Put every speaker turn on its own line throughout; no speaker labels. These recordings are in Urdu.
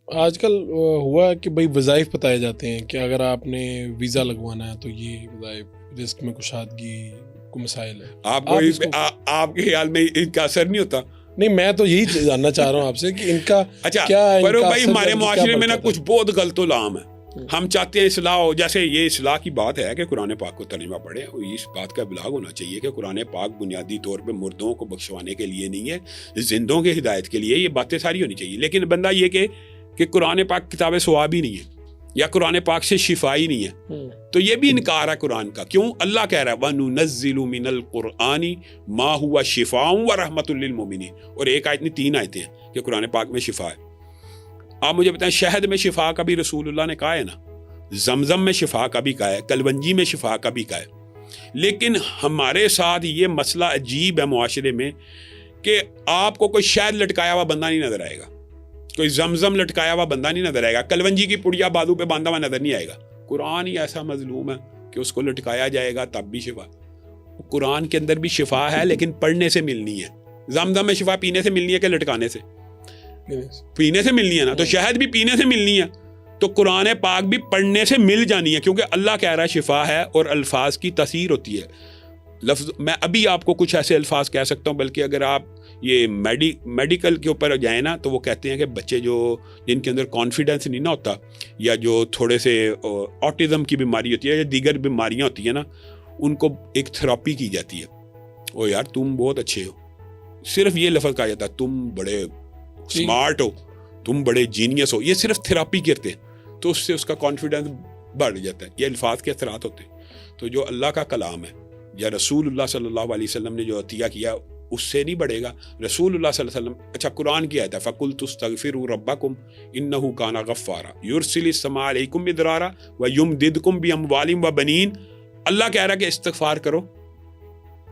آج کل ہوا کہ بھائی وظائف بتائے جاتے ہیں کہ اگر آپ نے ویزا لگوانا ہے تو یہ وظائف رزق میں کشادگی کو مسائل ہے.
آپ کے خیال میں ان کا اثر نہیں ہوتا؟
نہیں، میں تو یہی جاننا چاہ رہا ہوں آپ سے کہ ان کا
اچھا
کیا
پر بھائی ہمارے معاشرے میں نا کچھ بہت غلط و لام ہے. ہم چاہتے ہیں اصلاح ہو، جیسے یہ اصلاح کی بات ہے کہ قرآن پاک کو ترجمہ پڑھیں. اس بات کا ابلاغ ہونا چاہیے کہ قرآن پاک بنیادی طور پہ مردوں کو بخشوانے کے لیے نہیں ہے، زندوں کے ہدایت کے لیے. یہ باتیں ساری ہونی چاہیے. لیکن بندہ یہ کہ قرآن پاک کتاب ثواب ہی نہیں ہے یا قرآن پاک سے شفا ہی نہیں ہے، تو یہ بھی انکار ہے قرآن کا. کیوں؟ اللہ کہہ رہا ہے وَنُنَزِّلُ مِنَ الْقُرْآنِ مَا هُوَ شِفَاءٌ وَرَحْمَةٌ لِّلْمُؤْمِنِينَ. اور ایک آیت نہیں، 3 آیتیں ہیں کہ قرآن پاک میں شفا ہے. آپ مجھے بتائیں، شہد میں شفا کا بھی رسول اللہ نے کہا ہے نا، زمزم میں شفا کا بھی کہا ہے، کلونجی میں شفا کا بھی کہا ہے. لیکن ہمارے ساتھ یہ مسئلہ عجیب ہے معاشرے میں کہ آپ کو کوئی شہد لٹکایا ہوا بندہ نہیں نظر آئے گا، کوئی زمزم لٹکایا ہوا بندہ نہیں نظر آئے گا، کلونجی کی پڑیا بازو پہ باندھا ہوا نظر نہیں آئے گا. قرآن ہی ایسا مظلوم ہے کہ اس کو لٹکایا جائے گا تب بھی شفا. قرآن کے اندر بھی شفا ہے لیکن پڑھنے سے ملنی ہے. زمزم میں شفا پینے سے ملنی ہے کہ لٹکانے سے؟ پینے سے ملنی ہے نا. تو شہد بھی پینے سے ملنی ہے، تو قرآن پاک بھی پڑھنے سے مل جانی ہے، کیونکہ اللہ کہہ رہا ہے شفا ہے اور الفاظ کی تاثیر ہوتی ہے. لفظ میں ابھی آپ کو کچھ ایسے الفاظ کہہ سکتا ہوں، بلکہ اگر آپ یہ میڈیکل کے اوپر جائیں نا تو وہ کہتے ہیں کہ بچے جن کے اندر کانفیڈنس نہیں نہ ہوتا، یا جو تھوڑے سے آٹزم کی بیماری ہوتی ہے یا دیگر بیماریاں ہوتی ہیں نا، ان کو ایک تھراپی کی جاتی ہے. او یار تم بہت اچھے ہو، صرف یہ لفظ کہا جاتا ہے تم بڑے اسمارٹ ہو، تم بڑے جینیس ہو. یہ صرف تھراپی کرتے ہیں تو اس سے اس کا کانفیڈنس بڑھ جاتا ہے. یہ الفاظ کے اثرات ہوتے ہیں. تو جو اللہ کا کلام ہے یا رسول اللہ صلی اللہ علیہ وسلم نے جو عطیہ کیا اس سے نہیں بڑھے گا. رسول اللہ صلی اللہ علیہ وسلم، اچھا قرآن کی آیت ہے فَقُلْتُ اسْتَغْفِرُوا رَبَّكُمْ إِنَّهُ كَانَ غَفَّارًا يُرْسِلِ السَّمَاءَ عَلَيْكُمْ مِدْرَارًا وَيُمْدِدْكُمْ بِأَمْوَالٍ وَبَنِينَ. اللہ کہہ رہا ہے کہ استغفار کرو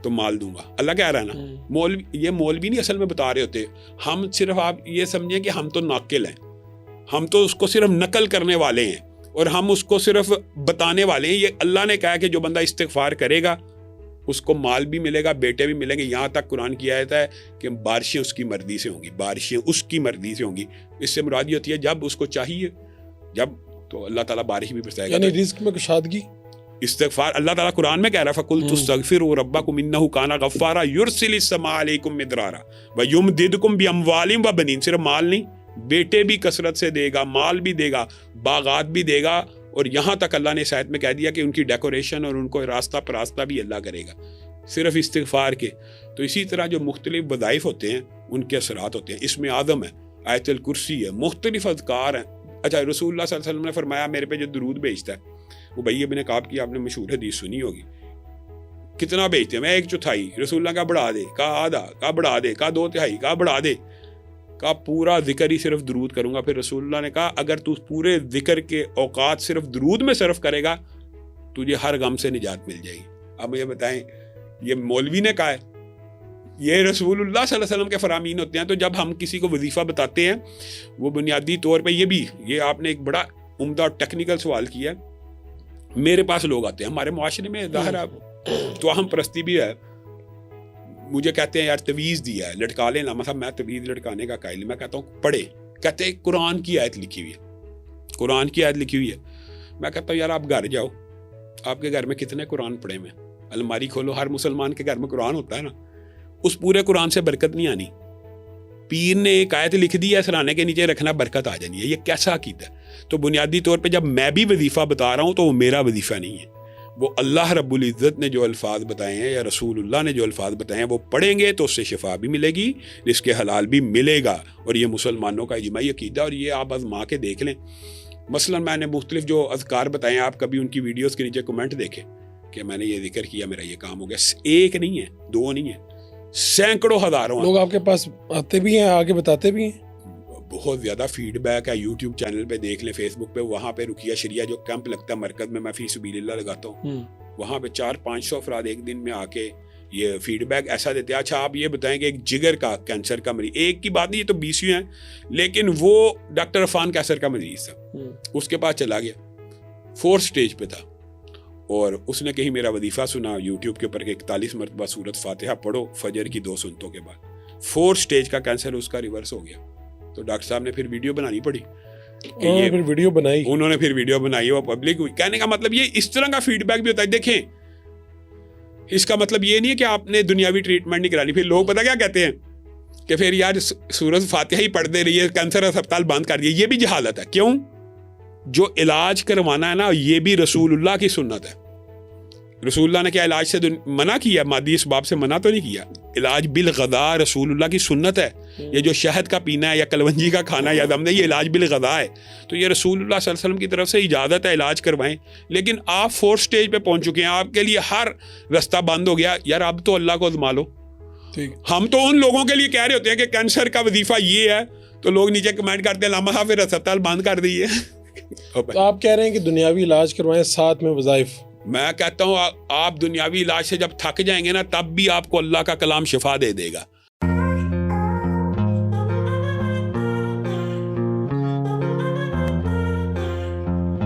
تو مال دوں گا. اللہ کہہ رہا ہے نا. یہ مولوی نہیں اصل میں بتا رہے ہوتے. ہم صرف، آپ یہ سمجھیں کہ ہم تو ناقل ہیں، ہم تو اس کو صرف نقل کرنے والے ہیں اور ہم اس کو صرف بتانے والے ہیں. یہ اللہ نے کہا کہ جو بندہ استغفار کرے گا اس کو مال بھی ملے گا، بیٹے بھی ملیں گے. یہاں تک قرآن کی آیت ہے کہ بارشیں اس کی مرضی سے ہوں گی، بارشیں اس کی مرضی سے ہوں گی. اس سے مراد یہ ہوتی ہے جب اس کو چاہیے، جب تو اللہ تعالیٰ بارش بھی برسائے گا.
یعنی رزق میں کشادگی،
استغفار. اللہ تعالیٰ قرآن میں کہہ رہا ہے فَقُلْتُ اسْتَغْفِرُوا رَبَّكُمْ إِنَّهُ كَانَ غَفَّارًا يُرْسِلِ السَّمَاءَ عَلَيْكُمْ مِدْرَارًا وَيُمْدِدْكُمْ بِأَمْوَالٍ وَبَنِينَ. صرف مال نہیں، بیٹے بھی کثرت سے دے گا، مال بھی دے گا، باغات بھی دے گا. اور یہاں تک اللہ نے اس آیت میں کہہ دیا کہ ان کی ڈیکوریشن اور ان کو راستہ پراستہ بھی اللہ کرے گا صرف استغفار کے. تو اسی طرح جو مختلف وظائف ہوتے ہیں ان کے اثرات ہوتے ہیں. اسم اعظم ہے، آیت الکرسی ہے، مختلف اذکار ہیں. اچھا رسول اللہ صلی اللہ علیہ وسلم نے فرمایا میرے پہ جو درود بھیجتا ہے، ابی بن کعب کی آپ نے مشہور حدیث سنی ہوگی، کتنا بھیجتے ہیں؟ میں 1/4. رسول اللہ کا بڑھا دے، کہا آدھا، کہا بڑھا دے، کہا 2/3، کہا بڑھا دے، کہا پورا ذکر ہی صرف درود کروں گا. پھر رسول اللہ نے کہا اگر تو پورے ذکر کے اوقات صرف درود میں صرف کرے گا تجھے ہر غم سے نجات مل جائے گی. اب مجھے بتائیں، یہ مولوی نے کہا ہے، یہ رسول اللہ صلی اللہ علیہ وسلم کے فرامین ہوتے ہیں. تو جب ہم کسی کو وظیفہ بتاتے ہیں، وہ بنیادی طور پہ یہ آپ نے ایک بڑا عمدہ ٹیکنیکل سوال کیا ہے. میرے پاس لوگ آتے ہیں ہمارے معاشرے میں، ظاہر تو ہم پرستی بھی ہے، مجھے کہتے ہیں یار تویز دیا ہے لٹکا لینا. مثلا میں تویز لٹکانے کا قائل، میں کہتا ہوں پڑھے، کہتے ہیں قرآن کی آیت لکھی ہوئی ہے، قرآن کی آیت لکھی ہوئی ہے. میں کہتا ہوں یار آپ گھر جاؤ، آپ کے گھر میں کتنے قرآن پڑھے میں؟ الماری کھولو، ہر مسلمان کے گھر میں قرآن ہوتا ہے نا. اس پورے قرآن سے برکت نہیں آنی. پیر نے ایک آیت لکھ دی ہے سرانے کے نیچے رکھنا، برکت آ جانی ہے. یہ کیسا عقیدہ ہے؟ تو بنیادی طور پہ جب میں بھی وظیفہ بتا رہا ہوں تو وہ میرا وظیفہ نہیں ہے، وہ اللہ رب العزت نے جو الفاظ بتائے ہیں یا رسول اللہ نے جو الفاظ بتائے ہیں وہ پڑھیں گے تو اس سے شفا بھی ملے گی، رزق حلال بھی ملے گا. اور یہ مسلمانوں کا اجماعی عقیدہ، اور یہ آپ آزما کے دیکھ لیں. مثلا میں نے مختلف جو اذکار بتائے ہیں، آپ کبھی ان کی ویڈیوز کے نیچے کمنٹ دیکھیں کہ میں نے یہ ذکر کیا، میرا یہ کام ہو گیا. ایک نہیں ہے، 2 نہیں ہے، سینکڑوں ہزاروں
لوگ آپ کے پاس آتے بھی ہیں، آگے بتاتے بھی ہیں.
بہت زیادہ فیڈ بیک ہے. یوٹیوب چینل پہ دیکھ لیں، فیس بک پہ، وہاں پہ رقیہ شریعہ جو کیمپ لگتا ہے مرکز میں فی سبیل اللہ لگاتا ہوں، وہاں پہ 400-500 افراد ایک دن میں آ کے یہ فیڈ بیک ایسا دیتے ہیں. اچھا آپ یہ بتائیں کہ ایک جگر کا کینسر کا مریض، ایک کی بات نہیں، یہ تو 20 ہیں، لیکن وہ ڈاکٹر عرفان کینسر کا مریض تھا، اس کے پاس چلا گیا، 4th سٹیج پہ تھا، اور اس نے کہیں میرا وظیفہ سنا یوٹیوب کے اوپر کہ 41 مرتبہ سورۃ فاتحہ پڑھو فجر کی 2 سنتوں کے بعد. 4th سٹیج کا کینسر اس کا ریورس ہو گیا. تو ڈاکٹر صاحب نے پھر ویڈیو بنانی پڑی کہ یہ
پھر ویڈیو بنائی،
انہوں نے پھر ویڈیو بنائی وہ پبلک ہوئی. کہنے کا مطلب یہ اس طرح کا فیڈ بیک بھی ہوتا ہے. دیکھیں اس کا مطلب یہ نہیں ہے کہ آپ نے دنیاوی ٹریٹمنٹ نہیں کرانی. پھر لوگ پتہ کیا کہتے ہیں کہ پھر یار سورۃ فاتحہ ہی پڑھتے رہیے, کینسر اسپتال بند کر دیے. یہ بھی جہالت ہے. کیوں؟ جو علاج کروانا ہے نا یہ بھی رسول اللہ کی سنت ہے. رسول اللہ نے کیا علاج سے منع کیا؟ مادی اسباب سے منع تو نہیں کیا. علاج بالغذا رسول اللہ کی سنت ہے. یہ جو شہد کا پینا ہے یا کلونجی کا کھانا ہے یا دم نے, یہ علاج بالغذا ہے. تو یہ رسول اللہ صلی اللہ علیہ وسلم کی طرف سے اجازت ہے, علاج کروائیں. لیکن آپ 4 سٹیج پہ پہنچ چکے ہیں, آپ کے لیے ہر رستہ بند ہو گیا. یار اب تو اللہ کو آزما لو. ہم تو ان لوگوں کے لیے کہہ رہے ہوتے ہیں کہ کینسر کا وظیفہ یہ ہے, تو لوگ نیچے کمنٹ کرتے ہیں علامہ صاحب پھر اسپتال بند کر دیے.
تو آپ کہہ رہے ہیں کہ دنیاوی علاج کروائیں ساتھ میں وظائف.
میں کہتا ہوں آپ دنیاوی علاج سے جب تھک جائیں گے نا تب بھی آپ کو اللہ کا کلام شفا دے دے گا.